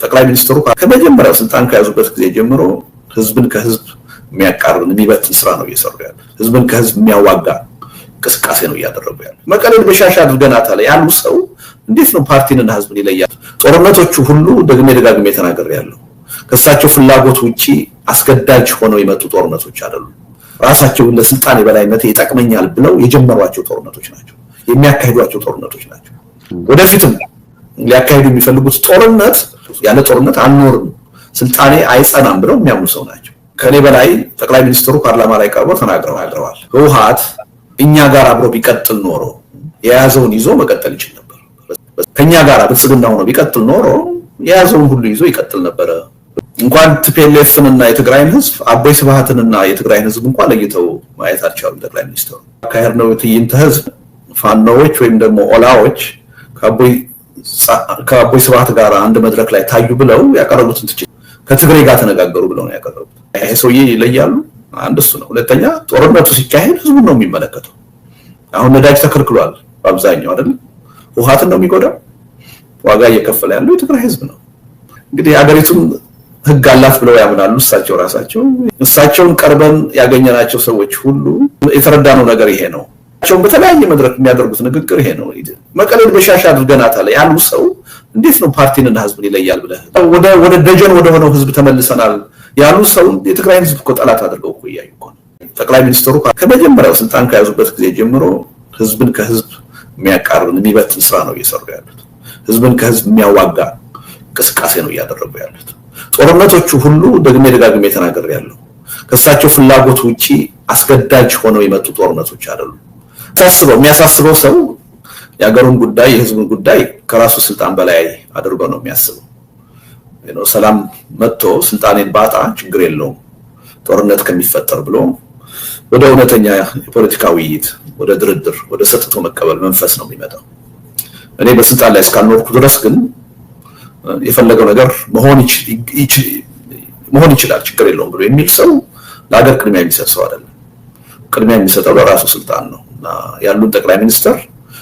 ጠቅላይ ሚኒስትሩ ከመጀመሪያው ስልጣን ከያዙበት ጊዜ ጀምሮ ህዝብን ከህዝብ የሚያቃርን የሚበትን ስራ ነው እየሰሩ ያሉት። ህዝብን ከህዝብ የሚያዋጋ እንቅስቃሴ ነው እያደረጉ ያሉት። መቀሌን በሻሻ አድርገናታል ያሉ ሰው እንዴት ነው ፓርቲንና ህዝብን ይለያል? ጦርነቶቹ ሁሉ ደጋግሜ ተናግሬያለሁ። ከሳቸው ፍላጎት ውጪ አስገዳጅ ሆነው የመጡ ጦርነቶች አይደሉም። ራሳቸው ለስልጣን የበላይነት ይጠቅመኛል ብለው የጀመሯቸው ጦርነቶች ናቸው፣ የሚያካሂዷቸው ጦርነቶች ናቸው። ወደፊትም ሊያካሂዱ የሚፈልጉት ጦርነት ያለ ጦርነት አንኖርም፣ ስልጣኔ አይጸናም ብለው የሚያምኑ ሰው ናቸው። ከኔ በላይ ጠቅላይ ሚኒስትሩ ፓርላማ ላይ ቀርበው ተናግረዋል። ህወሓት እኛ ጋር አብሮ ቢቀጥል ኖሮ የያዘውን ይዞ መቀጠል ይችል ነበር። ከኛ ጋር ብልጽግና ሆኖ ቢቀጥል ኖሮ የያዘውን ሁሉ ይዞ ይቀጥል ነበር። እንኳን ቲፒኤልኤፍንና የትግራይን ህዝብ አቦይ ስብሃትንና የትግራይን ህዝብ እንኳን ለይተው ማየት አልቻሉም። ጠቅላይ ሚኒስትሩ አካሄድ ነው ትዕይንተ ህዝብ ፋኖዎች ወይም ደግሞ ኦላዎች ከአቦይ ስብሃት ጋር አንድ መድረክ ላይ ታዩ ብለው ያቀረቡትን ትችት ከትግራይ ጋር ተነጋገሩ ብለው ነው ያቀረቡት። ይሄ ሰውዬ ይለያሉ። አንድ እሱ ነው። ሁለተኛ ጦርነቱ ሲካሄድ ህዝቡን ነው የሚመለከተው። አሁን ነዳጅ ተከልክሏል በአብዛኛው አይደል? ህወሓትን ነው የሚጎዳው። ዋጋ እየከፈለ ያለው የትግራይ ህዝብ ነው። እንግዲህ ሀገሪቱን ህግ አላት ብለው ያምናሉ እሳቸው ራሳቸው። እሳቸውን ቀርበን ያገኘናቸው ሰዎች ሁሉ የተረዳነው ነገር ይሄ ነው። በተለያየ መድረክ የሚያደርጉት ንግግር ይሄ ነው። መቀሌን በሻሻ አድርገናታል ያሉ ሰው እንዴት ነው ፓርቲንና ህዝብን ይለያል ብለህ ወደ ደጀን ወደ ሆነው ህዝብ ተመልሰናል ያሉ ሰው የትግራይን ህዝብ እኮ ጠላት አድርገው እኮ እያዩ እኮ ነው። ጠቅላይ ሚኒስትሩ ከመጀመሪያው ስልጣን ከያዙበት ጊዜ ጀምሮ ህዝብን ከህዝብ የሚያቃርን የሚበትን ስራ ነው እየሰሩ ያሉት። ህዝብን ከህዝብ የሚያዋጋ እንቅስቃሴ ነው እያደረጉ ያሉት። ጦርነቶቹ ሁሉ ደጋግሜ ተናግሬያለሁ። ከሳቸው ፍላጎት ውጪ አስገዳጅ ሆነው የመጡ ጦርነቶች አይደሉም። የሚያሳስበው ሰው የሀገሩን ጉዳይ የህዝቡን ጉዳይ ከራሱ ስልጣን በላይ አድርጎ ነው የሚያስበው። ሰላም መጥቶ ስልጣኔን ባጣ ችግር የለውም ጦርነት ከሚፈጠር ብሎ ወደ እውነተኛ የፖለቲካ ውይይት፣ ወደ ድርድር፣ ወደ ሰጥቶ መቀበል መንፈስ ነው የሚመጣው። እኔ በስልጣን ላይ እስካልኖርኩ ድረስ ግን የፈለገው ነገር መሆን ይችላል ችግር የለውም ብሎ የሚል ሰው ለሀገር ቅድሚያ የሚሰጥ ሰው አይደለም። ቅድሚያ የሚሰጠው ለራሱ ስልጣን ነው። እና ያሉን ጠቅላይ ሚኒስትር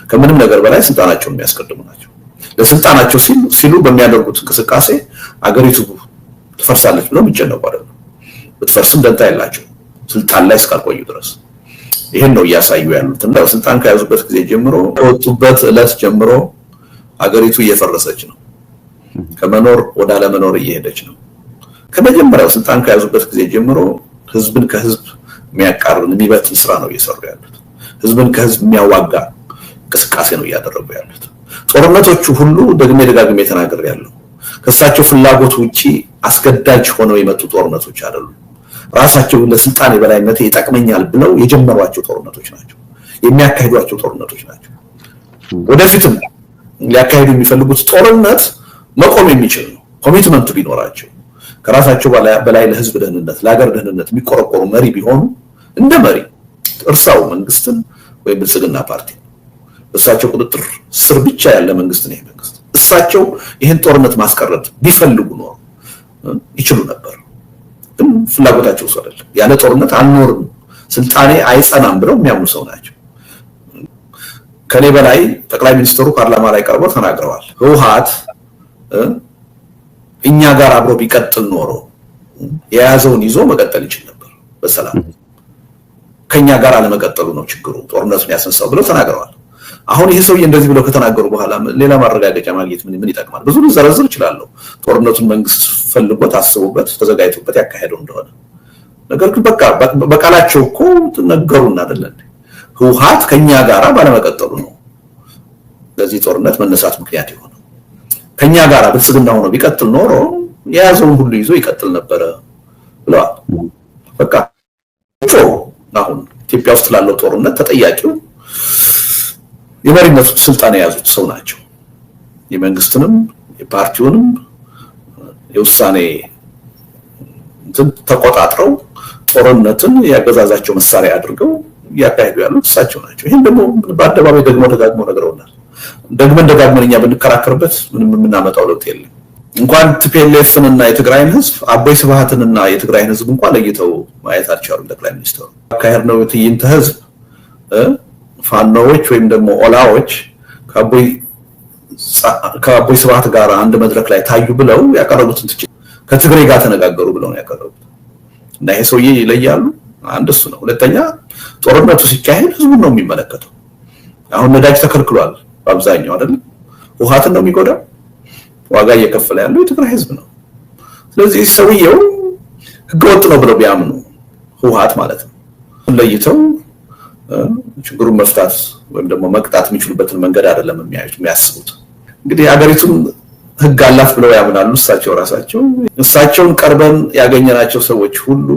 ከምንም ነገር በላይ ስልጣናቸውን የሚያስቀድሙ ናቸው። ለስልጣናቸው ሲሉ በሚያደርጉት እንቅስቃሴ አገሪቱ ትፈርሳለች ብለው የሚጨነቁ አይደለም። ብትፈርስም ደንታ የላቸው ስልጣን ላይ እስካልቆዩ ድረስ። ይሄን ነው እያሳዩ ያሉት። እና ስልጣን ከያዙበት ጊዜ ጀምሮ ከወጡበት ዕለት ጀምሮ አገሪቱ እየፈረሰች ነው። ከመኖር ወደ አለመኖር እየሄደች ነው። ከመጀመሪያው ስልጣን ከያዙበት ጊዜ ጀምሮ ህዝብን ከህዝብ የሚያቃርን የሚበትን ስራ ነው እየሰሩ ያሉት። ህዝብን ከህዝብ የሚያዋጋ እንቅስቃሴ ነው እያደረጉ ያሉት። ጦርነቶቹ ሁሉ ደጋግሜ ተናግሬያለሁ። ከሳቸው ፍላጎት ውጪ አስገዳጅ ሆነው የመጡ ጦርነቶች አይደሉም። ራሳቸው ለስልጣን የበላይነት ይጠቅመኛል ብለው የጀመሯቸው ጦርነቶች ናቸው፣ የሚያካሂዷቸው ጦርነቶች ናቸው። ወደፊትም ሊያካሂዱ የሚፈልጉት ጦርነት መቆም የሚችል ነው ኮሚትመንቱ ቢኖራቸው። ከራሳቸው በላይ ለህዝብ ደህንነት፣ ለሀገር ደህንነት የሚቆረቆሩ መሪ ቢሆኑ እንደ መሪ እርሳው መንግስትን ወይም ብልጽግና ፓርቲ እሳቸው ቁጥጥር ስር ብቻ ያለ መንግስት ነው። መንግስት እሳቸው ይሄን ጦርነት ማስቀረት ቢፈልጉ ነው ይችሉ ነበር። ግን ፍላጎታቸው እሱ አይደለም። ያለ ጦርነት አንኖርም፣ ስልጣኔ አይጸናም ብለው የሚያምኑ ሰው ናቸው። ከኔ በላይ ጠቅላይ ሚኒስትሩ ፓርላማ ላይ ቀርበው ተናግረዋል። ህወሓት እኛ ጋር አብሮ ቢቀጥል ኖሮ የያዘውን ይዞ መቀጠል ይችል ነበር በሰላም። ከኛ ጋር አለመቀጠሉ ነው ችግሩ ጦርነቱን ያስነሳው ብለው ተናግረዋል። አሁን ይሄ ሰውዬ እንደዚህ ብለው ከተናገሩ በኋላ ሌላ ማረጋገጫ ማግኘት ምን ይጠቅማል? ብዙ ልዘረዝር እችላለሁ። ጦርነቱን መንግስት ፈልጎት አስቦበት ተዘጋጅቶበት ያካሄደው እንደሆነ። ነገር ግን በቃላቸው እኮ ነገሩን አይደለም። ህወሓት ከኛ ጋር ባለመቀጠሉ ነው ለዚህ ጦርነት መነሳት ምክንያት የሆነው። ከኛ ጋር ብልጽግና ሆኖ ቢቀጥል ኖሮ የያዘውን ሁሉ ይዞ ይቀጥል ነበር ብለዋል። በቃ አሁን ኢትዮጵያ ውስጥ ላለው ጦርነት ተጠያቂው የመሪነት ስልጣን የያዙት ሰው ናቸው። የመንግስትንም የፓርቲውንም የውሳኔ ተቆጣጥረው ጦርነትን ያገዛዛቸው መሳሪያ አድርገው ያካሂዱ ያሉት እሳቸው ናቸው። ይሄን ደግሞ በአደባባይ ደጋግሞ ነግረውናል። ደጋግመን እኛ ብንከራከርበት ምንም የምናመጣው ለውጥ የለም። እንኳን ቲፒኤልኤፍንና የትግራይን ህዝብ አቦይ ስብሃትንና የትግራይን ህዝብ እንኳን ለይተው ማየት አልቻሉም። ጠቅላይ ሚኒስትሩ አካሄድ ነው ትዕይንተ ህዝብ ፋኖዎች ወይም ደግሞ ኦላዎች ከአቦይ ከአቦይ ስብሃት ጋር አንድ መድረክ ላይ ታዩ ብለው ያቀረቡትን ከትግሬ ጋር ተነጋገሩ ብለው ነው ያቀረቡት። እና ይሄ ሰውዬ ይለያሉ። አንድ እሱ ነው። ሁለተኛ ጦርነቱ ሲካሄድ ህዝቡን ነው የሚመለከተው። አሁን ነዳጅ ተከልክሏል በአብዛኛው አይደል? ውሃትን ነው የሚጎዳው። ዋጋ እየከፈለ ያለው የትግራይ ህዝብ ነው። ስለዚህ ሰውዬው ህገወጥ ነው ብለው ቢያምኑ ህወሓት ማለት ነው ለይተው ችግሩን መፍታት ወይም ደግሞ መቅጣት የሚችሉበትን መንገድ አይደለም የሚያስቡት። እንግዲህ ሀገሪቱን ህግ አላት ብለው ያምናሉ እሳቸው ራሳቸው። እሳቸውን ቀርበን ያገኘናቸው ሰዎች ሁሉ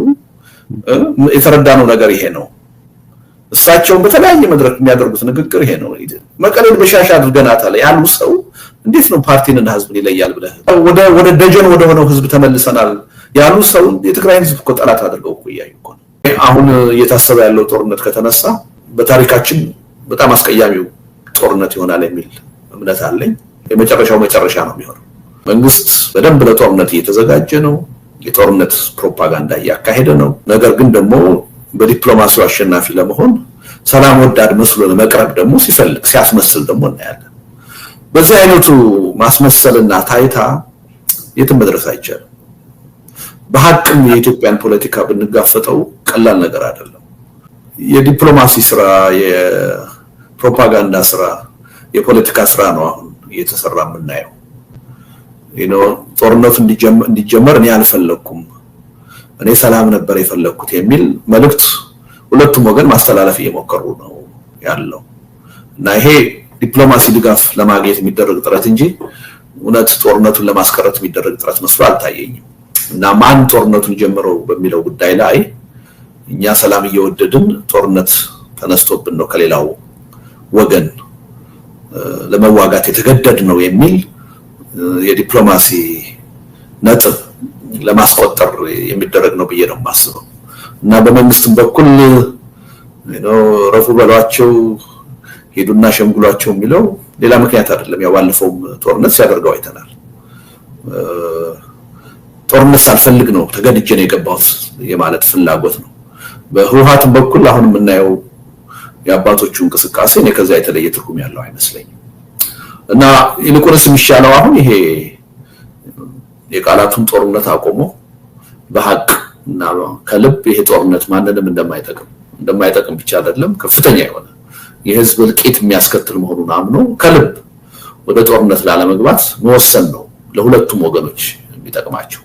የተረዳነው ነገር ይሄ ነው። እሳቸውን በተለያየ መድረክ የሚያደርጉት ንግግር ይሄ ነው። መቀሌን በሻሻ አድርገናታል ያሉ ሰው እንዴት ነው ፓርቲንና ህዝብን ይለያል ብለህ ወደ ደጀን ወደ ሆነው ህዝብ ተመልሰናል ያሉ ሰው የትግራይ ህዝብ እኮ ጠላት አድርገው እኮ እያዩ እኮ ነው። አሁን እየታሰበ ያለው ጦርነት ከተነሳ በታሪካችን በጣም አስቀያሚው ጦርነት ይሆናል የሚል እምነት አለኝ። የመጨረሻው መጨረሻ ነው የሚሆነው። መንግስት በደንብ ለጦርነት እየተዘጋጀ ነው። የጦርነት ፕሮፓጋንዳ እያካሄደ ነው። ነገር ግን ደግሞ በዲፕሎማሲው አሸናፊ ለመሆን ሰላም ወዳድ መስሎ ለመቅረብ ደግሞ ሲፈልግ ሲያስመስል ደግሞ እናያለን። በዚህ አይነቱ ማስመሰልና ታይታ የትም መድረስ አይቻልም። በሐቅም የኢትዮጵያን ፖለቲካ ብንጋፈጠው ቀላል ነገር አይደለም። የዲፕሎማሲ ስራ፣ የፕሮፓጋንዳ ስራ፣ የፖለቲካ ስራ ነው አሁን እየተሰራ የምናየው። ጦርነቱ እንዲጀመር እኔ አልፈለኩም፣ እኔ ሰላም ነበር የፈለኩት የሚል መልእክት ሁለቱም ወገን ማስተላለፍ እየሞከሩ ነው ያለው እና ይሄ ዲፕሎማሲ ድጋፍ ለማግኘት የሚደረግ ጥረት እንጂ እውነት ጦርነቱን ለማስቀረት የሚደረግ ጥረት መስሎ አልታየኝም። እና ማን ጦርነቱን ጀመረው በሚለው ጉዳይ ላይ እኛ ሰላም እየወደድን ጦርነት ተነስቶብን ነው ከሌላው ወገን ለመዋጋት የተገደድ ነው የሚል የዲፕሎማሲ ነጥብ ለማስቆጠር የሚደረግ ነው ብዬ ነው የማስበው። እና በመንግስትም በኩል ረፉ በሏቸው ሄዱና ሸምግሏቸው የሚለው ሌላ ምክንያት አይደለም። ያው ባለፈውም ጦርነት ሲያደርገው አይተናል። ጦርነት ሳልፈልግ ነው ተገድጄ ነው የገባሁት የማለት ፍላጎት ነው። በህወሓትም በኩል አሁን የምናየው የአባቶቹ እንቅስቃሴ እኔ ከዛ የተለየ ትርጉም ያለው አይመስለኝም። እና ይልቁንስ የሚሻለው አሁን ይሄ የቃላቱን ጦርነት አቆሞ በሐቅ እና ከልብ ይሄ ጦርነት ማንንም እንደማይጠቅም ብቻ አይደለም ከፍተኛ የሆነ የህዝብ እልቂት የሚያስከትል መሆኑን አምኖ ከልብ ወደ ጦርነት ላለመግባት መወሰን ነው ለሁለቱም ወገኖች የሚጠቅማቸው።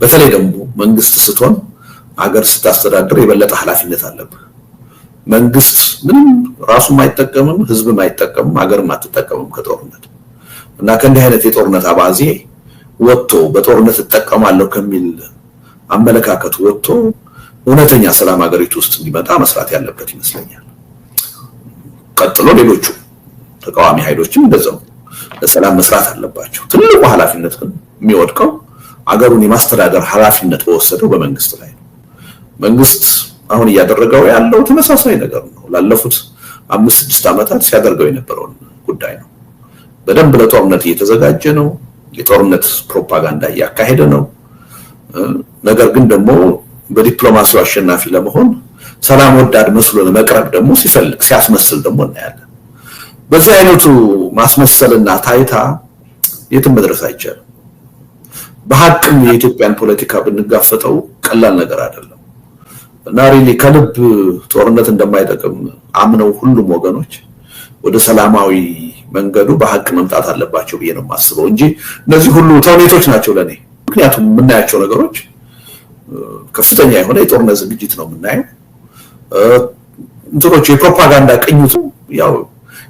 በተለይ ደግሞ መንግስት ስትሆን አገር ስታስተዳድር የበለጠ ኃላፊነት አለበት። መንግስት ምንም ራሱም አይጠቀምም፣ ህዝብም አይጠቀምም፣ አገርም አትጠቀምም ከጦርነት እና ከእንዲህ አይነት የጦርነት አባዜ ወጥቶ በጦርነት እጠቀማለሁ ከሚል አመለካከቱ ወጥቶ እውነተኛ ሰላም አገሪቱ ውስጥ እንዲመጣ መስራት ያለበት ይመስለኛል። ቀጥሎ ሌሎቹ ተቃዋሚ ኃይሎችም እንደዛው ለሰላም መስራት አለባቸው። ትልቁ ኃላፊነት ግን የሚወድቀው አገሩን የማስተዳደር ኃላፊነት በወሰደው በመንግስት ላይ ነው። መንግስት አሁን እያደረገው ያለው ተመሳሳይ ነገር ነው። ላለፉት 5-6 ዓመታት ሲያደርገው የነበረውን ጉዳይ ነው። በደንብ ለጦርነት እየተዘጋጀ ነው። የጦርነት ፕሮፓጋንዳ እያካሄደ ነው። ነገር ግን ደግሞ በዲፕሎማሲው አሸናፊ ለመሆን ሰላም ወዳድ መስሎ ለመቅረብ ደግሞ ሲፈልግ ሲያስመስል ደግሞ እናያለን። በዚህ አይነቱ ማስመሰልና ታይታ የትም መድረስ አይቻልም። በሐቅም የኢትዮጵያን ፖለቲካ ብንጋፈጠው ቀላል ነገር አይደለም እና ሪሊ ከልብ ጦርነት እንደማይጠቅም አምነው ሁሉም ወገኖች ወደ ሰላማዊ መንገዱ በሐቅ መምጣት አለባቸው ብዬ ነው የማስበው እንጂ እነዚህ ሁሉ ተውኔቶች ናቸው ለኔ። ምክንያቱም የምናያቸው ነገሮች ከፍተኛ የሆነ የጦርነት ዝግጅት ነው የምናየው። እንትኖቹ የፕሮፓጋንዳ ቅኝቱ ያው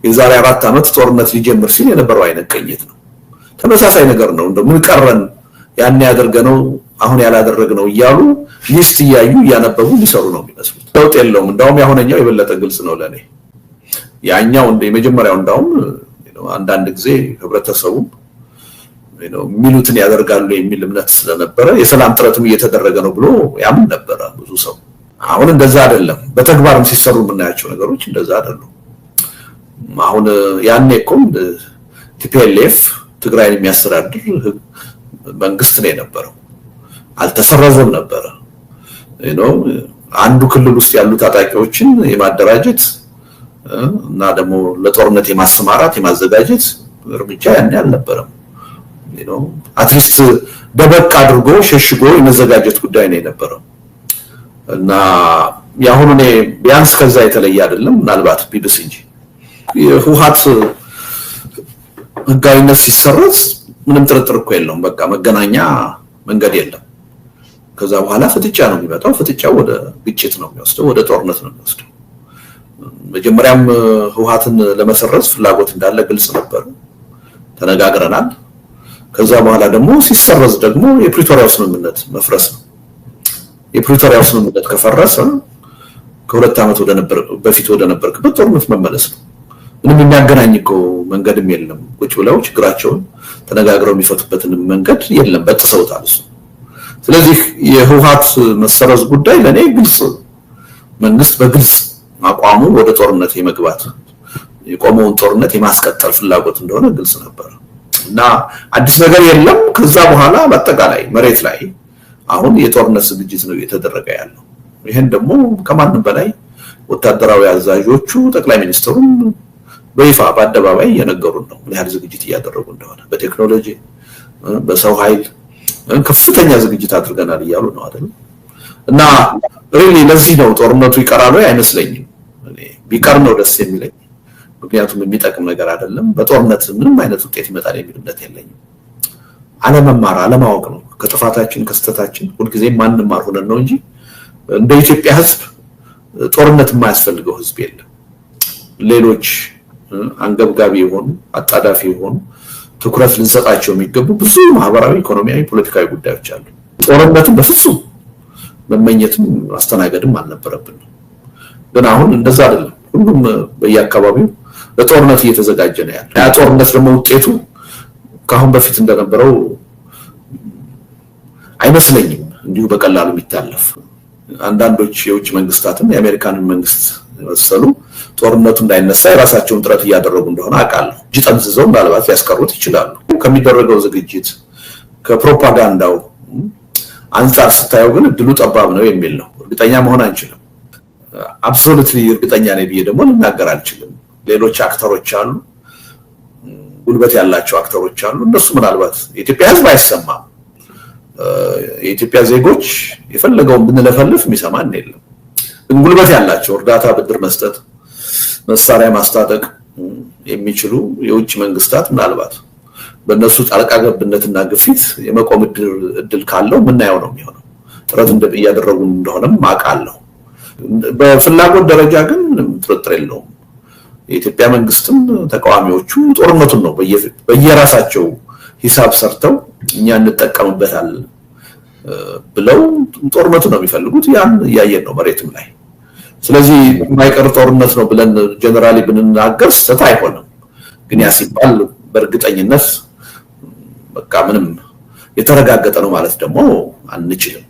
የዛሬ 4 ዓመት ጦርነት ሊጀምር ሲል የነበረው አይነት ቅኝት ነው። ተመሳሳይ ነገር ነው። እንደምን ቀረን ያን ያደርገነው አሁን ያላደረግነው እያሉ ሊስት እያዩ እያነበቡ ሊሰሩ ነው የሚመስሉት። ለውጥ የለውም። እንዳውም ያሁነኛው የበለጠ ግልጽ ነው ለኔ። ያኛው የመጀመሪያው እንዳውም አንዳንድ ጊዜ ህብረተሰቡ ሚሉትን ያደርጋሉ የሚል እምነት ስለነበረ የሰላም ጥረትም እየተደረገ ነው ብሎ ያምን ነበረ ብዙ ሰው። አሁን እንደዛ አይደለም። በተግባርም ሲሰሩ የምናያቸው ነገሮች እንደዛ አይደሉም። አሁን ያኔ እኮ ቲፒኤልኤፍ ትግራይን የሚያስተዳድር መንግስት ነው የነበረው። አልተሰረዘም ነበረ። አንዱ ክልል ውስጥ ያሉ ታጣቂዎችን የማደራጀት እና ደግሞ ለጦርነት የማሰማራት የማዘጋጀት እርምጃ ያን ያልነበረም አትሊስት ደበቅ አድርጎ ሸሽጎ የመዘጋጀት ጉዳይ ነው የነበረው እና ያሁኑ ነው ቢያንስ ከዛ የተለየ አይደለም ምናልባት ቢብስ እንጂ የህወሓት ህጋዊነት ሲሰረዝ ምንም ጥርጥር እኮ የለውም በቃ መገናኛ መንገድ የለም ከዛ በኋላ ፍጥጫ ነው የሚመጣው ፍጥጫው ወደ ግጭት ነው የሚወስደው ወደ ጦርነት ነው የሚወስደው መጀመሪያም ህወሓትን ለመሰረዝ ፍላጎት እንዳለ ግልጽ ነበር ተነጋግረናል ከዛ በኋላ ደግሞ ሲሰረዝ ደግሞ የፕሪቶሪያው ስምምነት መፍረስ ነው የፕሪቶሪያው ስምምነት ከፈረሰ ከሁለት ዓመት በፊት ወደ ነበርክበት ጦርነት መመለስ ነው ምንም የሚያገናኝከው መንገድም የለም ቁጭ ብለው ችግራቸውን ተነጋግረው የሚፈቱበትን መንገድ የለም በጥሰውታል እሱ ስለዚህ የህወሓት መሰረዝ ጉዳይ ለኔ ግልጽ መንግስት በግልጽ አቋሙ ወደ ጦርነት የመግባት የቆመውን ጦርነት የማስቀጠል ፍላጎት እንደሆነ ግልጽ ነበር እና አዲስ ነገር የለም ከዛ በኋላ በአጠቃላይ መሬት ላይ አሁን የጦርነት ዝግጅት ነው እየተደረገ ያለው ይሄን ደግሞ ከማንም በላይ ወታደራዊ አዛዦቹ ጠቅላይ ሚኒስትሩም በይፋ በአደባባይ የነገሩን ነው ምን ያህል ዝግጅት እያደረጉ እንደሆነ በቴክኖሎጂ በሰው ኃይል ከፍተኛ ዝግጅት አድርገናል እያሉ ነው አይደል እና ሪሊ ለዚህ ነው ጦርነቱ ይቀራሉ አይመስለኝም እኔ ቢቀር ነው ደስ የሚለኝ ምክንያቱም የሚጠቅም ነገር አይደለም በጦርነት ምንም አይነት ውጤት ይመጣል የሚል እምነት የለኝም አለመማር አለማወቅ ነው ከጥፋታችን ከስተታችን ሁልጊዜ ማንማር ሆነን ነው እንጂ እንደ ኢትዮጵያ ህዝብ ጦርነት የማያስፈልገው ህዝብ የለም ሌሎች አንገብጋቢ የሆኑ አጣዳፊ የሆኑ ትኩረት ልንሰጣቸው የሚገቡ ብዙ ማህበራዊ ኢኮኖሚያዊ ፖለቲካዊ ጉዳዮች አሉ ጦርነትን በፍጹም መመኘትም ማስተናገድም አልነበረብን ግን አሁን እንደዛ አይደለም ሁሉም በየአካባቢው ለጦርነት እየተዘጋጀ ነው ያለው ያ ጦርነት ደግሞ ውጤቱ ካሁን በፊት እንደነበረው አይመስለኝም እንዲሁ በቀላሉ የሚታለፍ አንዳንዶች የውጭ መንግስታትም የአሜሪካንን መንግስት መሰሉ ጦርነቱ እንዳይነሳ የራሳቸውን ጥረት እያደረጉ እንደሆነ አውቃለሁ እጅ ጠምዝዘው ምናልባት ያስቀሩት ይችላሉ ከሚደረገው ዝግጅት ከፕሮፓጋንዳው አንፃር ስታየው ግን እድሉ ጠባብ ነው የሚል ነው እርግጠኛ መሆን አንችልም አብሶሉትሊ እርግጠኛ ነኝ ብዬ ደግሞ ልናገር አልችልም ሌሎች አክተሮች አሉ ጉልበት ያላቸው አክተሮች አሉ እነሱ ምናልባት የኢትዮጵያ ህዝብ አይሰማም የኢትዮጵያ ዜጎች የፈለገውን ብንለፈልፍ የሚሰማን የለም ጉልበት ያላቸው እርዳታ ብድር መስጠት መሳሪያ ማስታጠቅ የሚችሉ የውጭ መንግስታት ምናልባት በእነሱ ጣልቃ ገብነትና ግፊት የመቆም እድል ካለው ምናየው ነው የሚሆነው ጥረት እያደረጉ እንደሆነም አውቃለሁ በፍላጎት ደረጃ ግን ጥርጥር የለውም የኢትዮጵያ መንግስትም ተቃዋሚዎቹ ጦርነቱን ነው በየራሳቸው ሂሳብ ሰርተው እኛ እንጠቀምበታል ብለው ጦርነቱን ነው የሚፈልጉት ያን ያየን ነው መሬቱም ላይ ስለዚህ የማይቀር ጦርነት ነው ብለን ጀነራሊ ብንናገር ስህተት አይሆንም ግን ያ ሲባል በእርግጠኝነት በቃ ምንም የተረጋገጠ ነው ማለት ደግሞ አንችልም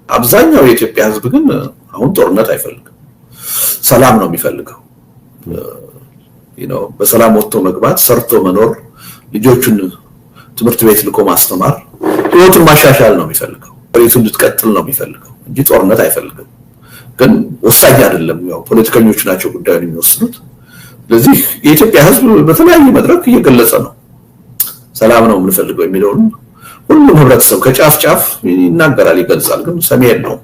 አብዛኛው የኢትዮጵያ ህዝብ ግን አሁን ጦርነት አይፈልግም ሰላም ነው የሚፈልገው በሰላም ወጥቶ መግባት ሰርቶ መኖር ልጆቹን ትምህርት ቤት ልኮ ማስተማር ህይወቱን ማሻሻል ነው የሚፈልገው ሪቱን እንድትቀጥል ነው የሚፈልገው እንጂ ጦርነት አይፈልግም ግን ወሳኝ አይደለም ያው ፖለቲከኞች ናቸው ጉዳዩን የሚወስኑት ስለዚህ የኢትዮጵያ ህዝብ በተለያየ መድረክ እየገለጸ ነው ሰላም ነው የምንፈልገው የሚለውን ሁሉም ህብረተሰብ ከጫፍ ጫፍ ይናገራል ይገልጻል ግን ሰሚ የለው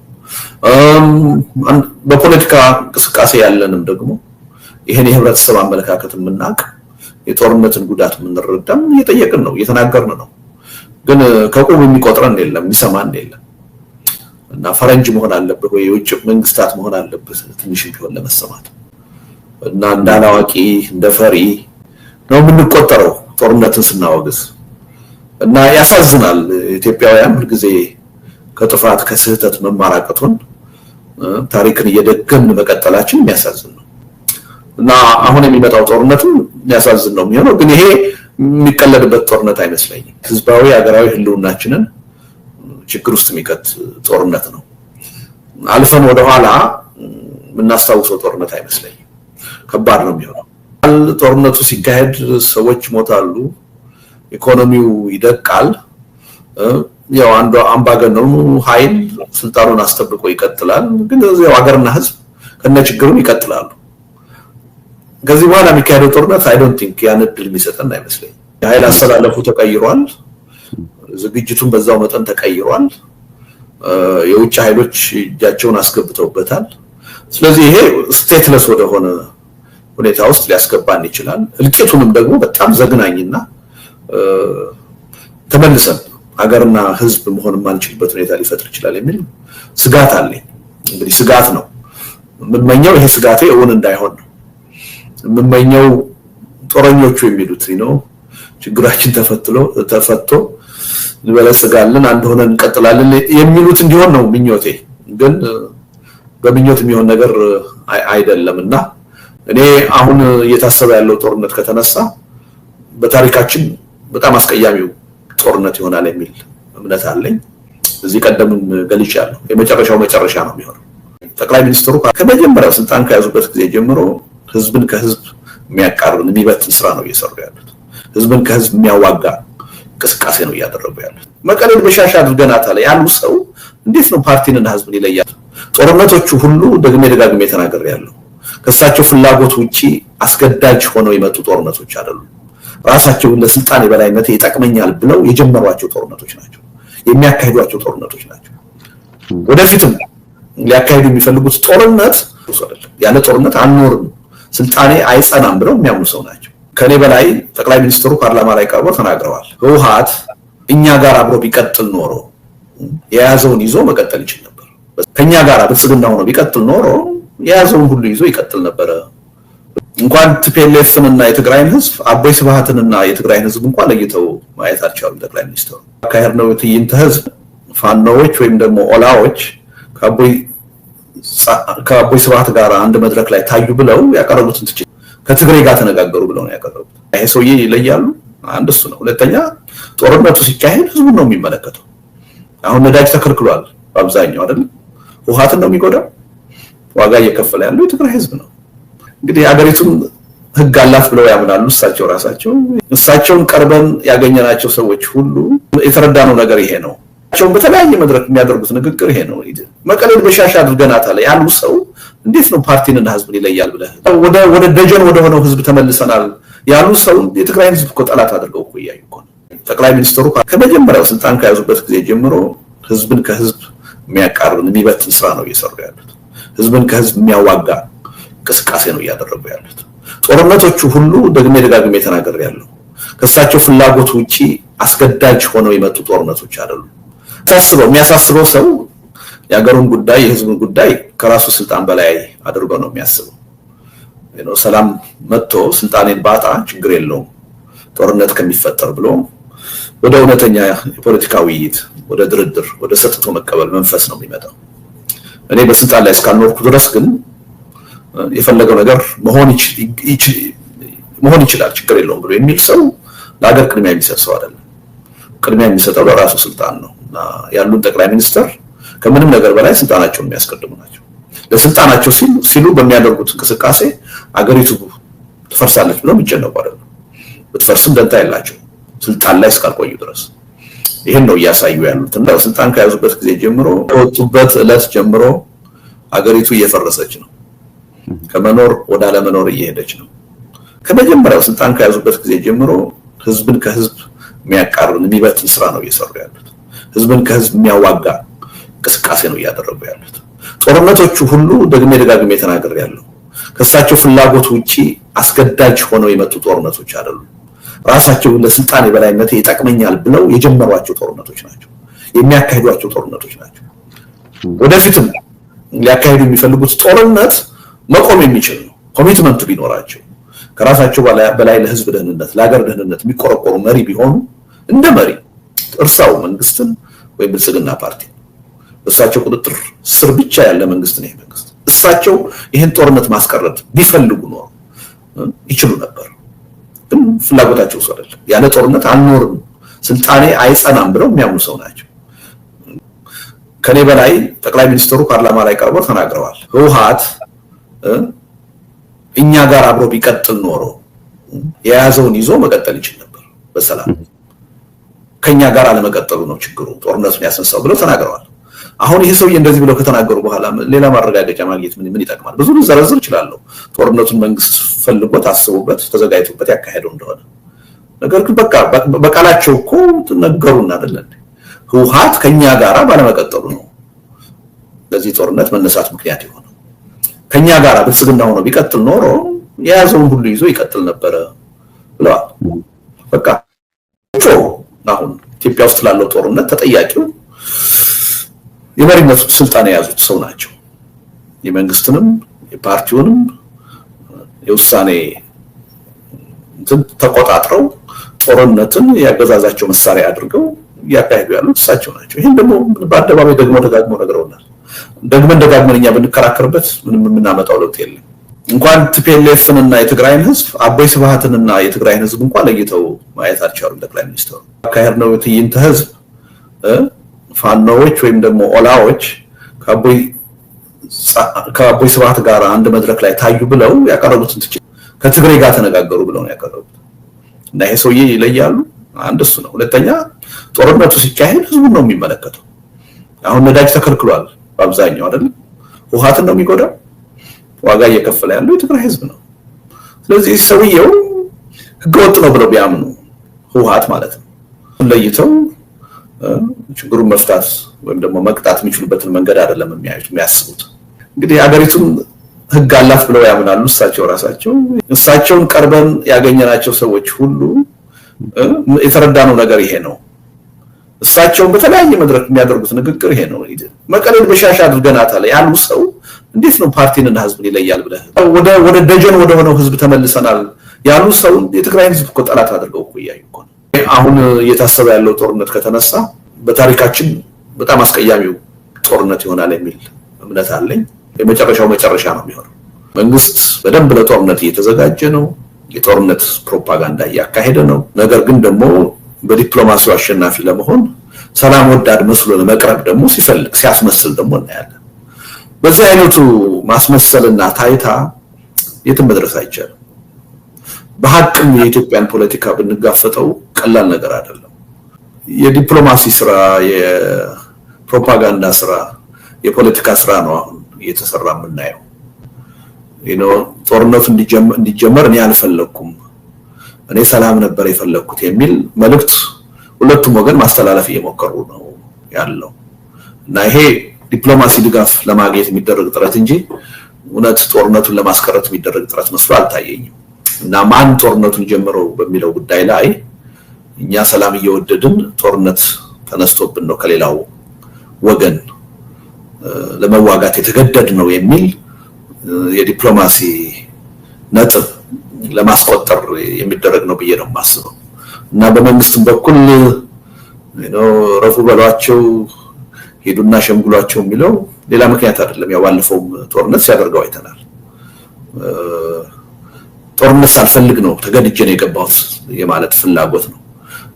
በፖለቲካ እንቅስቃሴ ያለንም ደግሞ ይሄን የህብረተሰብ አመለካከት የምናውቅ የጦርነትን ጉዳት የምንረዳም እየጠየቅን ነው እየተናገርን ነው ግን ከቁም የሚቆጥረን የለም የሚሰማን የለም እና ፈረንጅ መሆን አለበት ወይ የውጭ መንግስታት መሆን አለበት ትንሽ ቢሆን ለመሰማት እና እንዳላዋቂ እንደፈሪ ነው የምንቆጠረው ጦርነትን ስናወግዝ እና ያሳዝናል ኢትዮጵያውያን ሁልጊዜ ከጥፋት ከስህተት መማራቀቱን ታሪክን እየደገምን መቀጠላችን የሚያሳዝን ነው እና አሁን የሚመጣው ጦርነትም የሚያሳዝን ነው የሚሆነው ግን ይሄ የሚቀለድበት ጦርነት አይመስለኝም ህዝባዊ ሀገራዊ ህልውናችንን ችግር ውስጥ የሚከት ጦርነት ነው አልፈን ወደ ኋላ የምናስታውሰው ጦርነት አይመስለኝም ከባድ ነው የሚሆነው ጦርነቱ ሲካሄድ ሰዎች ሞታሉ ኢኮኖሚው ይደቃል ያው አንዱ አምባገነኑ ኃይል ስልጣኑን አስጠብቆ ይቀጥላል ግን እዚያው ሀገርና ህዝብ ከነችግሩ ይቀጥላሉ ከዚህ በኋላ የሚካሄደው ጦርነት አይ ዶንት ቲንክ ያን እድል የሚሰጠን አይመስለኝም የኃይል አሰላለፉ ተቀይሯል። ዝግጅቱን በዛው መጠን ተቀይሯል። የውጭ ኃይሎች እጃቸውን አስገብተውበታል። ስለዚህ ይሄ ስቴትለስ ወደሆነ ሁኔታ ውስጥ ሊያስገባን ይችላል። እልቂቱንም ደግሞ በጣም ዘግናኝና ተመልሰን ሀገርና ህዝብ መሆን ማንችልበት ሁኔታ ሊፈጥር ይችላል የሚል ስጋት አለኝ። እንግዲህ ስጋት ነው የምመኘው። ይሄ ስጋቴ እውን እንዳይሆን ነው የምመኘው። ጦረኞቹ የሚሉት ነው ችግራችን ተፈቶ እንበለጽጋለን፣ አንድ ሆነን እንቀጥላለን የሚሉት እንዲሆን ነው ምኞቴ። ግን በምኞት የሚሆን ነገር አይደለምና እኔ አሁን እየታሰበ ያለው ጦርነት ከተነሳ በታሪካችን በጣም አስቀያሚው ጦርነት ይሆናል የሚል እምነት አለኝ። እዚህ ቀደምም ገልጫለሁ። የመጨረሻው መጨረሻ ነው የሚሆነው። ጠቅላይ ሚኒስትሩ ከመጀመሪያው ስልጣን ከያዙበት ጊዜ ጀምሮ ህዝብን ከህዝብ የሚያቃርን የሚበትን ስራ ነው እየሰሩ ያሉት። ህዝብን ከህዝብ የሚያዋጋ እንቅስቃሴ ነው እያደረጉ ያሉት። መቀሌን በሻሻ አድርገናታል ያሉ ሰው እንዴት ነው ፓርቲንና ህዝብን ይለያል? ጦርነቶቹ ሁሉ ደጋግሜ ተናግሬያለሁ። ከሳቸው ፍላጎት ውጪ አስገዳጅ ሆነው የመጡ ጦርነቶች አይደሉም። ራሳቸው ለስልጣን የበላይነት ይጠቅመኛል ብለው የጀመሯቸው ጦርነቶች ናቸው፣ የሚያካሂዷቸው ጦርነቶች ናቸው። ወደፊትም ሊያካሂዱ የሚፈልጉት ጦርነት አይደለም። ያለ ጦርነት አንኖርም፣ ስልጣኔ አይጸናም ብለው የሚያምኑ ሰው ናቸው። ከኔ በላይ ጠቅላይ ሚኒስትሩ ፓርላማ ላይ ቀርበው ተናግረዋል። ህወሓት እኛ ጋር አብሮ ቢቀጥል ኖሮ የያዘውን ይዞ መቀጠል ይችል ነበር። ከኛ ጋር ብልጽግና ሆኖ ቢቀጥል ኖሮ የያዘውን ሁሉ ይዞ ይቀጥል ነበር። እንኳን ቲፒኤልኤፍንና የትግራይን ህዝብ አቦይ ስብሃትንና የትግራይን ህዝብ እንኳን ለይተው ማየት አልቻሉም። ጠቅላይ ሚኒስትሩ አካሄድነው ትዕይንተ ህዝብ ፋኖዎች ወይም ደግሞ ኦላዎች ከአቦይ ስብሃት ጋር አንድ መድረክ ላይ ታዩ ብለው ያቀረቡትን ትችት ከትግሬ ጋር ተነጋገሩ ብለው ነው ያቀረቡት። ይሄ ሰውዬ ይለያሉ። አንድ እሱ ነው። ሁለተኛ ጦርነቱ ሲካሄድ ህዝቡን ነው የሚመለከተው። አሁን ነዳጅ ተከልክሏል በአብዛኛው አይደል? ህወሓትን ነው የሚጎዳው። ዋጋ እየከፈለ ያለው የትግራይ ህዝብ ነው። እንግዲህ ሀገሪቱን ህግ አላት ብለው ያምናሉ እሳቸው ራሳቸው። እሳቸውን ቀርበን ያገኘናቸው ሰዎች ሁሉ የተረዳነው ነገር ይሄ ነው። እሳቸውን በተለያየ መድረክ የሚያደርጉት ንግግር ይሄ ነው። መቀሌን በሻሻ አድርገናታል ያሉ ሰው እንዴት ነው ፓርቲንና ህዝብን ይለያል ብለህ ወደ ደጀን ወደ ሆነው ህዝብ ተመልሰናል ያሉ ሰው የትግራይ ህዝብ እኮ ጠላት አድርገው እኮ እያዩ እኮ ነው። ጠቅላይ ሚኒስትሩ ከመጀመሪያው ስልጣን ከያዙበት ጊዜ ጀምሮ ህዝብን ከህዝብ የሚያቃርን የሚበትን ስራ ነው እየሰሩ ያሉት። ህዝብን ከህዝብ የሚያዋጋ እንቅስቃሴ ነው እያደረጉ ያሉት። ጦርነቶቹ ሁሉ ደጋግሜ ተናግሬያለሁ። ከሳቸው ፍላጎት ውጪ አስገዳጅ ሆነው የመጡ ጦርነቶች አይደሉም። የሚያሳስበው ሰው የሀገሩን ጉዳይ የህዝቡን ጉዳይ ከራሱ ስልጣን በላይ አድርጎ ነው የሚያስበው። ሰላም መጥቶ ስልጣኔን ባጣ ችግር የለውም ጦርነት ከሚፈጠር ብሎ ወደ እውነተኛ የፖለቲካ ውይይት፣ ወደ ድርድር፣ ወደ ሰጥቶ መቀበል መንፈስ ነው የሚመጣው። እኔ በስልጣን ላይ እስካልኖርኩ ድረስ ግን የፈለገው ነገር መሆን ይችላል ችግር የለውም ብሎ የሚል ሰው ለሀገር ቅድሚያ የሚሰጥ ሰው አይደለም። ቅድሚያ የሚሰጠው ለራሱ ስልጣን ነው እና ያሉን ጠቅላይ ሚኒስትር ከምንም ነገር በላይ ስልጣናቸውን የሚያስቀድሙ ናቸው። ለስልጣናቸው ሲሉ በሚያደርጉት እንቅስቃሴ አገሪቱ ትፈርሳለች ብለው የሚጨነቁ አይደለም። ብትፈርስም ደንታ የላቸው ስልጣን ላይ እስካልቆዩ ድረስ። ይሄን ነው እያሳዩ ያሉት እና ስልጣን ከያዙበት ጊዜ ጀምሮ ከወጡበት ዕለት ጀምሮ አገሪቱ እየፈረሰች ነው። ከመኖር ወደ አለመኖር እየሄደች ነው። ከመጀመሪያው ስልጣን ከያዙበት ጊዜ ጀምሮ ህዝብን ከህዝብ የሚያቃርን የሚበትን ስራ ነው እየሰሩ ያሉት። ህዝብን ከህዝብ የሚያዋጋ እንቅስቃሴ ነው እያደረጉ ያሉት። ጦርነቶቹ ሁሉ ደጋግሜ ተናግሬያለሁ። ከሳቸው ፍላጎት ውጪ አስገዳጅ ሆነው የመጡ ጦርነቶች አይደሉም። ራሳቸው ለስልጣን የበላይነት ይጠቅመኛል ብለው የጀመሯቸው ጦርነቶች ናቸው፣ የሚያካሂዷቸው ጦርነቶች ናቸው። ወደፊትም ሊያካሂዱ የሚፈልጉት ጦርነት መቆም የሚችል ነው። ኮሚትመንቱ ቢኖራቸው ከራሳቸው በላይ ለህዝብ ደህንነት፣ ለሀገር ደህንነት የሚቆረቆሩ መሪ ቢሆኑ እንደ መሪ እርሳው መንግስትን ወይም ብልጽግና ፓርቲ እሳቸው ቁጥጥር ስር ብቻ ያለ መንግስት ነው። መንግስት እሳቸው ይሄን ጦርነት ማስቀረት ቢፈልጉ ነው ይችሉ ነበር። ግን ፍላጎታቸው ሰው አይደለም። ያለ ጦርነት አንኖርም፣ ስልጣኔ አይጸናም ብለው የሚያምኑ ሰው ናቸው። ከኔ በላይ ጠቅላይ ሚኒስትሩ ፓርላማ ላይ ቀርበው ተናግረዋል። ህወሓት እኛ ጋር አብሮ ቢቀጥል ኖሮ የያዘውን ይዞ መቀጠል ይችል ነበር በሰላም። ከኛ ጋር አለመቀጠሉ ነው ችግሩ ጦርነቱን ያስነሳው ብለው ተናግረዋል። አሁን ይሄ ሰውዬ እንደዚህ ብለው ከተናገሩ በኋላ ሌላ ማረጋገጫ ማግኘት ምን ይጠቅማል? ብዙ ልዘረዝር እችላለሁ። ጦርነቱን መንግስት ፈልጎት አስቦበት ተዘጋጅቶበት ያካሄደው እንደሆነ ነገር ግን በቃላቸው እኮ ነገሩን አይደለም ህወሓት ከኛ ጋራ ባለመቀጠሉ ነው ለዚህ ጦርነት መነሳት ምክንያት ይሆናል ከኛ ጋራ ብልጽግና ሆኖ ቢቀጥል ኖሮ የያዘውን ሁሉ ይዞ ይቀጥል ነበር ብለዋል በቃ አሁን ኢትዮጵያ ውስጥ ላለው ጦርነት ተጠያቂው የመሪነት ስልጣን የያዙት ሰው ናቸው የመንግስትንም የፓርቲውንም የውሳኔ ተቆጣጥረው ጦርነትን ያገዛዛቸው መሳሪያ አድርገው ያካሄዱ ያሉት እሳቸው ናቸው ይሄን ደግሞ በአደባባይ ደግሞ ደጋግመው ነግረውናል ደግመን እኛ ብንከራከርበት ምንም የምናመጣው ለውጥ የለም እንኳን ቲፒኤልኤፍንና የትግራይን ህዝብ አቦይ ስብሃትንና የትግራይን ህዝብ እንኳን ለይተው ማየት አልቻሉም ጠቅላይ ሚኒስትሩ አካሄድ ነው ትዕይንተ ህዝብ ፋኖዎች ወይም ደግሞ ኦላዎች ከአቦይ ስብሃት ጋር አንድ መድረክ ላይ ታዩ ብለው ያቀረቡትን ከትግራይ ጋር ተነጋገሩ ብለው ነው ያቀረቡት እና ይሄ ሰውዬ ይለያሉ አንድ እሱ ነው ሁለተኛ ጦርነቱ ሲካሄድ ህዝቡን ነው የሚመለከተው አሁን ነዳጅ ተከልክሏል በአብዛኛው አይደል ህወሓትን ነው የሚጎዳው ዋጋ እየከፈለ ያለው የትግራይ ህዝብ ነው ስለዚህ ሰውዬው ህገወጥ ነው ብለው ቢያምኑ ህወሓት ማለት ነው ለይተው ችግሩን መፍታት ወይም ደግሞ መቅጣት የሚችሉበትን መንገድ አይደለም የሚያስቡት እንግዲህ አገሪቱን ህግ አላት ብለው ያምናሉ እሳቸውን ቀርበን ያገኘናቸው ሰዎች ሁሉ የተረዳነው ነገር ይሄ ነው እሳቸውን በተለያየ መድረክ የሚያደርጉት ንግግር ይሄ ነው መቀሌን በሻሻ አድርገናታል ያሉ ሰው እንዴት ነው ፓርቲንና ህዝብን ይለያል ብለህ ወደ ደጀን ወደ ሆነው ህዝብ ተመልሰናል ያሉ ሰው የትግራይ ህዝብ እኮ ጠላት አድርገው እኮ ያዩ እኮ አሁን እየታሰበ ያለው ጦርነት ከተነሳ በታሪካችን በጣም አስቀያሚው ጦርነት ይሆናል የሚል እምነት አለኝ የመጨረሻው መጨረሻ ነው የሚሆነው መንግስት በደንብ ለጦርነት እየተዘጋጀ ነው የጦርነት ፕሮፓጋንዳ ያካሄደ ነው ነገር ግን ደግሞ በዲፕሎማሲው አሸናፊ ለመሆን ሰላም ወዳድ መስሎ ለመቅረብ ደግሞ ሲያስመስል ደግሞ እናያለን በዚህ አይነቱ ማስመሰልና ታይታ የትም መድረስ አይቻልም በሐቅም የኢትዮጵያን ፖለቲካ ብንጋፈጠው ቀላል ነገር አይደለም የዲፕሎማሲ ስራ የፕሮፓጋንዳ ስራ የፖለቲካ ስራ ነው አሁን እየተሰራ የምናየው ጦርነቱ እንዲጀመር እኔ አልፈለኩም እኔ ሰላም ነበር የፈለኩት የሚል መልእክት ሁለቱም ወገን ማስተላለፍ እየሞከሩ ነው ያለው እና ይሄ ዲፕሎማሲ ድጋፍ ለማግኘት የሚደረግ ጥረት እንጂ እውነት ጦርነቱን ለማስቀረት የሚደረግ ጥረት መስሎ አልታየኝም እና ማን ጦርነቱን ጀመረው በሚለው ጉዳይ ላይ እኛ ሰላም እየወደድን ጦርነት ተነስቶብን ነው ከሌላው ወገን ለመዋጋት የተገደድ ነው የሚል የዲፕሎማሲ ነጥብ ለማስቆጠር የሚደረግ ነው ብዬ ነው የማስበው እና በመንግስትም በኩል ረፉ በሏቸው ሄዱና ሸምግሏቸው የሚለው ሌላ ምክንያት አይደለም ያው ባለፈው ጦርነት ሲያደርገው አይተናል ጦርነት ሳልፈልግ ነው ተገድጄ ነው የገባሁት የማለት ፍላጎት ነው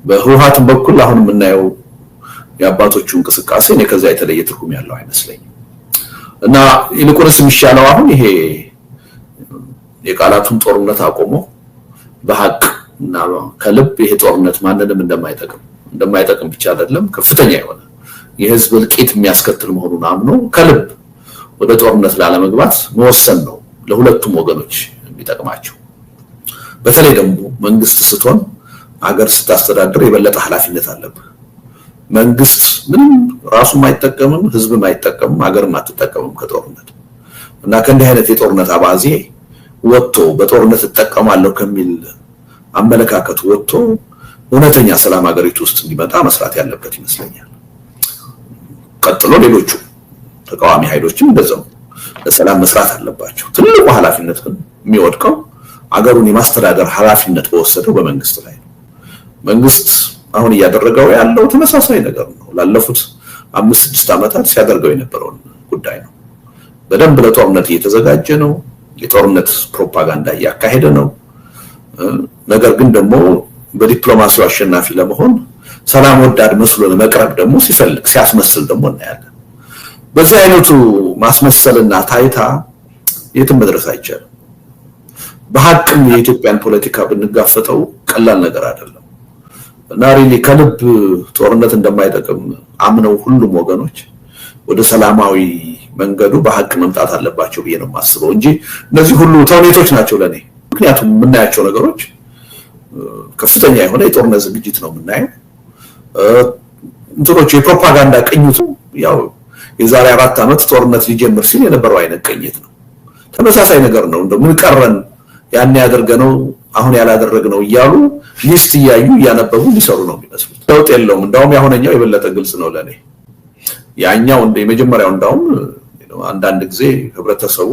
በህወሓትም በኩል አሁን የምናየው የአባቶቹ እንቅስቃሴ ነው ከዛ የተለየ ትርጉም ያለው አይመስለኝም እና ይልቁንስ የሚሻለው አሁን ይሄ የቃላቱን ጦርነት አቆሞ በሐቅ እና ከልብ ይሄ ጦርነት ማንንም እንደማይጠቅም ብቻ አይደለም ከፍተኛ የሆነ የህዝብ እልቂት የሚያስከትል መሆኑን አምኖ ከልብ ወደ ጦርነት ላለመግባት መወሰን ነው ለሁለቱም ወገኖች የሚጠቅማቸው በተለይ ደግሞ መንግስት ስትሆን አገር ስታስተዳድር የበለጠ ኃላፊነት አለበት መንግስት ምንም ራሱም አይጠቀምም ህዝብም አይጠቀምም አገርም አትጠቀምም ከጦርነት እና ከእንዲህ አይነት የጦርነት አባዜ ወጥቶ በጦርነት ተጠቀማለሁ ከሚል አመለካከት ወጥቶ እውነተኛ ሰላም አገሪቱ ውስጥ እንዲመጣ መስራት ያለበት ይመስለኛል ቀጥሎ ሌሎቹ ተቃዋሚ ኃይሎችም እንደዛው ለሰላም መስራት አለባቸው ትልቁ ኃላፊነት ግን የሚወድቀው አገሩን የማስተዳደር ኃላፊነት በወሰደው በመንግስት ላይ ነው መንግስት አሁን ያደረገው ያለው ተመሳሳይ ነገር ነው ላለፉት 5-6 አመታት ሲያደርገው የነበረው ጉዳይ ነው በደንብ ለጦርነት እየተዘጋጀ ነው የጦርነት ፕሮፓጋንዳ ያካሄደ ነው ነገር ግን ደግሞ በዲፕሎማሲው አሸናፊ ለመሆን ሰላም ወዳድ መስሎ ለመቅረብ ደግሞ ሲያስመስል ደግሞ እናያለን በዚህ አይነቱ ማስመሰልና ታይታ የትም መድረስ አይቻልም በሐቅም የኢትዮጵያን ፖለቲካ ብንጋፈጠው ቀላል ነገር አይደለም እና ሪሊ ከልብ ጦርነት እንደማይጠቅም አምነው ሁሉም ወገኖች ወደ ሰላማዊ መንገዱ በሐቅ መምጣት አለባቸው ብዬ ነው የማስበው እንጂ እነዚህ ሁሉ ተውኔቶች ናቸው ለኔ ምክንያቱም የምናያቸው ነገሮች ከፍተኛ የሆነ የጦርነት ዝግጅት ነው የምናየው። እንትኖቹ የፕሮፓጋንዳ ቅኝቱ ያው የዛሬ 4 ዓመት ጦርነት ሊጀምር ሲል የነበረው አይነት ቅኝት ነው። ተመሳሳይ ነገር ነው። እንደው ምን ቀረን ያን ያደርገነው አሁን ያላደረግነው እያሉ ሊስት እያዩ እያነበቡ ሊሰሩ ነው የሚመስሉት። ለውጥ የለውም። እንዳውም ያሁነኛው የበለጠ ግልጽ ነው ለኔ። ያኛው እንደ የመጀመሪያው እንዳውም አንዳንድ ጊዜ ህብረተሰቡ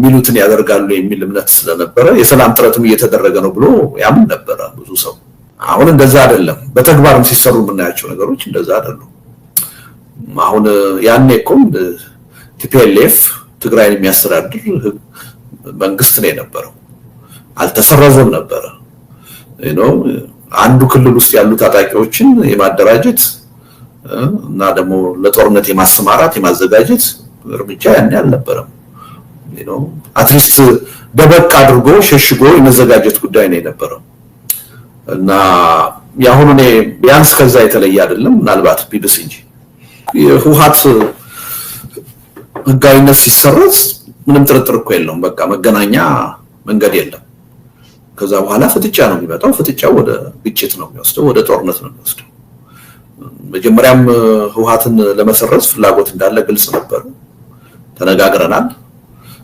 ሚሉትን ያደርጋሉ የሚል እምነት ስለነበረ የሰላም ጥረትም እየተደረገ ነው ብሎ ያምን ነበረ ብዙ ሰው። አሁን እንደዛ አይደለም። በተግባርም ሲሰሩ የምናያቸው ነገሮች እንደዛ አይደሉም። አሁን ያኔ እኮ ቲፒኤልኤፍ ትግራይን የሚያስተዳድር መንግስት ነው የነበረው። አልተሰረዘም ነበረ። አንዱ ክልል ውስጥ ያሉ ታጣቂዎችን የማደራጀት እና ደግሞ ለጦርነት የማሰማራት የማዘጋጀት እርምጃ ያኔ አልነበረም። አትሊስት ደበቅ አድርጎ ሸሽጎ የመዘጋጀት ጉዳይ ነው የነበረው እና ያሁኑ ቢያንስ ከዛ የተለየ አይደለም። ምናልባት ቢብስ እንጂ የህወሓት ህጋዊነት ሲሰረዝ ምንም ጥርጥር እኮ የለውም። በቃ መገናኛ መንገድ የለም። ከዛ በኋላ ፍጥጫ ነው የሚመጣው። ፍጥጫው ወደ ግጭት ነው የሚወስደው፣ ወደ ጦርነት ነው የሚወስደው። መጀመሪያም ህወሓትን ለመሰረዝ ፍላጎት እንዳለ ግልጽ ነበር፣ ተነጋግረናል።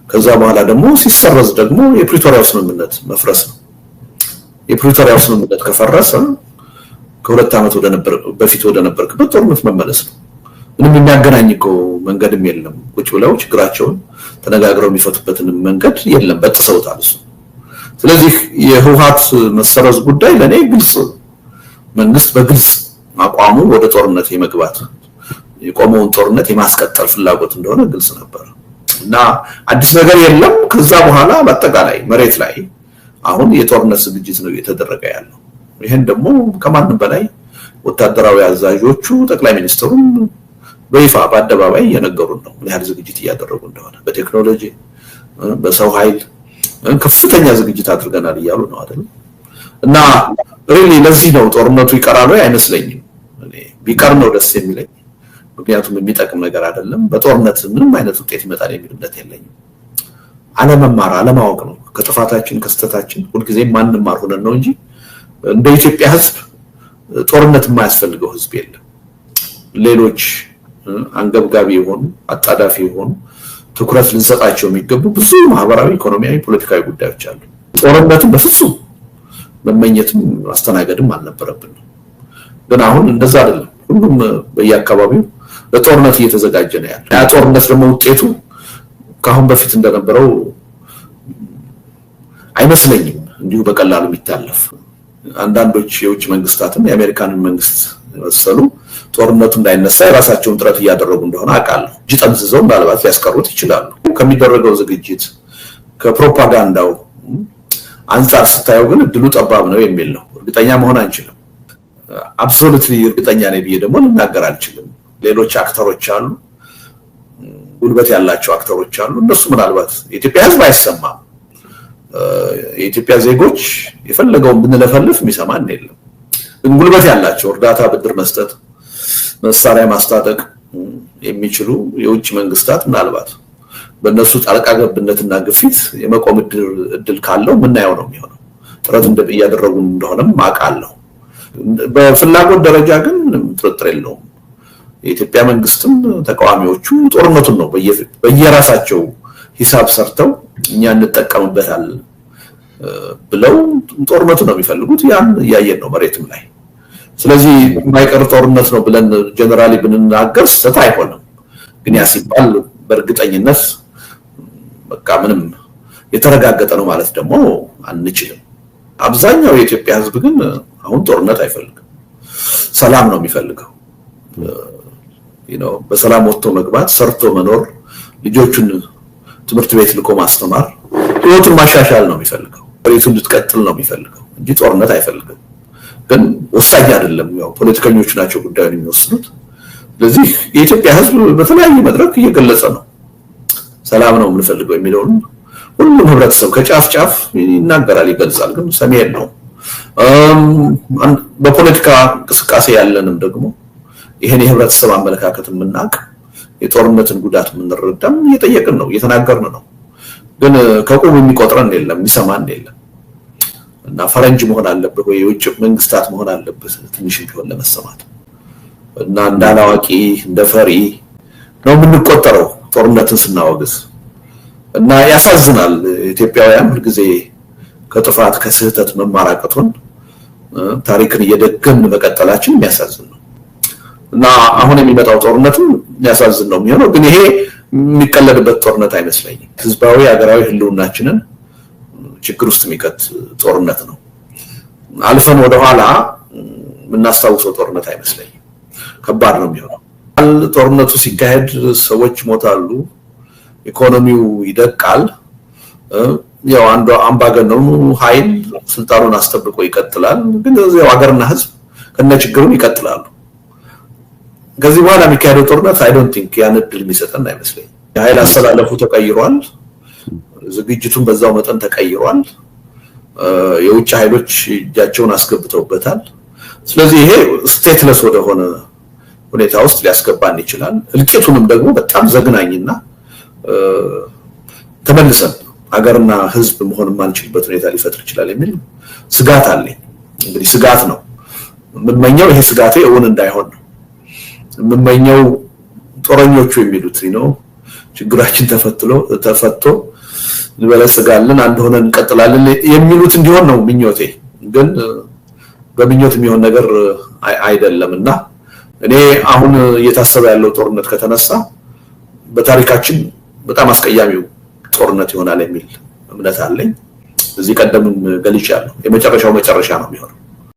ከዛ በኋላ ደግሞ ሲሰረዝ ደግሞ የፕሪቶሪያው ስምምነት መፍረስ ነው። የፕሪቶሪያው ስምምነት ከፈረሰ ከ2 ዓመት በፊት ወደ ነበርክበት ጦርነት መመለስ ነው። ምንም የሚያገናኝ እኮ መንገድም የለም። ቁጭ ብለው ችግራቸውን ተነጋግረው የሚፈቱበትን መንገድ የለም፣ በጥሰውታል እሱ። ስለዚህ የህወሓት መሰረዝ ጉዳይ ለኔ ግልጽ፣ መንግስት በግልጽ አቋሙ ወደ ጦርነት የመግባት የቆመውን ጦርነት የማስቀጠል ፍላጎት እንደሆነ ግልጽ ነበር እና አዲስ ነገር የለም። ከዛ በኋላ በአጠቃላይ መሬት ላይ አሁን የጦርነት ዝግጅት ነው እየተደረገ ያለው። ይሄን ደግሞ ከማንም በላይ ወታደራዊ አዛዦቹ ጠቅላይ ሚኒስትሩም በይፋ በአደባባይ እየነገሩን ነው ምን ያህል ዝግጅት እያደረጉ እንደሆነ። በቴክኖሎጂ በሰው ኃይል ከፍተኛ ዝግጅት አድርገናል እያሉ ነው አይደል? እና ሪሊ ለዚህ ነው ጦርነቱ ይቀራል አይመስለኝም። ቢቀር ነው ደስ የሚለኝ፣ ምክንያቱም የሚጠቅም ነገር አይደለም። በጦርነት ምንም አይነት ውጤት ይመጣል የሚል እምነት የለኝም። አለመማር አለማወቅ ነው ከጥፋታችን ከስተታችን። ሁልጊዜም ማንማር ሆነን ነው እንጂ እንደ ኢትዮጵያ ህዝብ ጦርነት የማያስፈልገው ህዝብ የለም። ሌሎች አንገብጋቢ የሆኑ አጣዳፊ የሆኑ ትኩረት ልንሰጣቸው የሚገቡ ብዙ ማህበራዊ፣ ኢኮኖሚያዊ፣ ፖለቲካዊ ጉዳዮች አሉ። ጦርነትን በፍጹም መመኘትም ማስተናገድም አልነበረብንም። ግን አሁን እንደዛ አይደለም። ሁሉም በየአካባቢው ለጦርነት እየተዘጋጀ ነው ያለው። ያ ጦርነት ደግሞ ውጤቱ ከአሁን በፊት እንደነበረው አይመስለኝም እንዲሁ በቀላሉ የሚታለፍ። አንዳንዶች የውጭ መንግስታትም የአሜሪካንን መንግስት መሰሉ ጦርነቱ እንዳይነሳ የራሳቸውን ጥረት እያደረጉ እንደሆነ አውቃለሁ። እጅ ጠምዝዘው ምናልባት ሊያስቀሩት ይችላሉ። ከሚደረገው ዝግጅት ከፕሮፓጋንዳው አንጻር ስታየው ግን እድሉ ጠባብ ነው የሚል ነው። እርግጠኛ መሆን አንችልም። አብሶሉትሊ እርግጠኛ ነኝ ብዬ ደግሞ ልናገር አልችልም። ሌሎች አክተሮች አሉ፣ ጉልበት ያላቸው አክተሮች አሉ። እነሱ ምናልባት የኢትዮጵያ ህዝብ አይሰማም። የኢትዮጵያ ዜጎች የፈለገውን ብንለፈልፍ የሚሰማን የለም። ግን ጉልበት ያላቸው እርዳታ፣ ብድር መስጠት፣ መሳሪያ ማስታጠቅ የሚችሉ የውጭ መንግስታት ምናልባት በእነሱ ጣልቃ ገብነትና ግፊት የመቆም እድል ካለው ምናየው ነው የሚሆነው። ጥረት እያደረጉ እንደሆነም አውቃለሁ። በፍላጎት ደረጃ ግን ጥርጥር የለውም። የኢትዮጵያ መንግስትም ተቃዋሚዎቹ ጦርነቱን ነው በየራሳቸው ሂሳብ ሰርተው እኛ እንጠቀምበታል ብለው ጦርነቱን ነው የሚፈልጉት። ያን እያየን ነው መሬትም ላይ። ስለዚህ የማይቀር ጦርነት ነው ብለን ጀነራሊ ብንናገር ስህተት አይሆንም። ግን ያ ሲባል በእርግጠኝነት በቃ ምንም የተረጋገጠ ነው ማለት ደግሞ አንችልም። አብዛኛው የኢትዮጵያ ህዝብ ግን አሁን ጦርነት አይፈልግም፣ ሰላም ነው የሚፈልገው። በሰላም ወጥቶ መግባት፣ ሰርቶ መኖር፣ ልጆቹን ትምህርት ቤት ልኮ ማስተማር፣ ህይወቱን ማሻሻል ነው የሚፈልገው። ሬቱን እንድትቀጥል ነው የሚፈልገው እንጂ ጦርነት አይፈልግም። ግን ወሳኝ አይደለም፣ ያው ፖለቲከኞች ናቸው ጉዳዩን የሚወስኑት። ስለዚህ የኢትዮጵያ ህዝብ በተለያየ መድረክ እየገለጸ ነው ሰላም ነው የምንፈልገው የሚለውን ሁሉም ህብረተሰብ ከጫፍ ጫፍ ይናገራል፣ ይገልጻል። ግን ሰሚ የለውም። በፖለቲካ እንቅስቃሴ ያለንም ደግሞ ይሄን የህብረተሰብ አመለካከት የምናውቅ የጦርነትን ጉዳት የምንረዳም እየጠየቅን ነው፣ እየተናገርን ነው። ግን ከቁም የሚቆጥረን የለም፣ የሚሰማን የለም። እና ፈረንጅ መሆን አለበት ወይ የውጭ መንግስታት መሆን አለበት ትንሽ ቢሆን ለመሰማት እና እንዳላዋቂ እንደፈሪ ነው የምንቆጠረው ጦርነትን ስናወግዝ እና ያሳዝናል። ኢትዮጵያውያን ሁልጊዜ ከጥፋት ከስህተት መማራቀቱን ታሪክን እየደገምን መቀጠላችን የሚያሳዝን ነው እና አሁን የሚመጣው ጦርነቱ የሚያሳዝን ነው የሚሆነው። ግን ይሄ የሚቀለድበት ጦርነት አይመስለኝም። ህዝባዊ ሀገራዊ ህልውናችንን ችግር ውስጥ የሚከት ጦርነት ነው። አልፈን ወደ ኋላ የምናስታውሰው ጦርነት አይመስለኝም። ከባድ ነው የሚሆነው። ጦርነቱ ሲካሄድ ሰዎች ሞታሉ፣ ኢኮኖሚው ይደቃል። ያው አንዱ አምባገነኑ ኃይል ስልጣኑን አስጠብቆ ይቀጥላል። ግን እዚያው ሀገርና ህዝብ ከነችግሩም ይቀጥላሉ። ከዚህ በኋላ የሚካሄደው ጦርነት አይ ዶንት ቲንክ ያን እድል የሚሰጠን አይመስለኝም። የኃይል አሰላለፉ ተቀይሯል፣ ዝግጅቱን በዛው መጠን ተቀይሯል። የውጭ ኃይሎች እጃቸውን አስገብተውበታል። ስለዚህ ይሄ ስቴትለስ ወደሆነ ሁኔታ ውስጥ ሊያስገባን ይችላል። እልቂቱንም ደግሞ በጣም ዘግናኝና ተመልሰን ሀገርና ህዝብ መሆን የማንችልበት ሁኔታ ሊፈጥር ይችላል የሚል ስጋት አለኝ። እንግዲህ ስጋት ነው የምመኘው። ይሄ ስጋቴ እውን እንዳይሆን ነው የምመኘው። ጦረኞቹ የሚሉት ነው ችግራችን ተፈቶ ልበለጽጋለን አንድ ሆነን እንቀጥላለን የሚሉት እንዲሆን ነው ምኞቴ። ግን በምኞት የሚሆን ነገር አይደለምና እኔ አሁን እየታሰበ ያለው ጦርነት ከተነሳ በታሪካችን በጣም አስቀያሚው ጦርነት ይሆናል የሚል እምነት አለኝ። እዚህ ቀደምም ገልጫለሁ። የመጨረሻው መጨረሻ ነው የሚሆነው።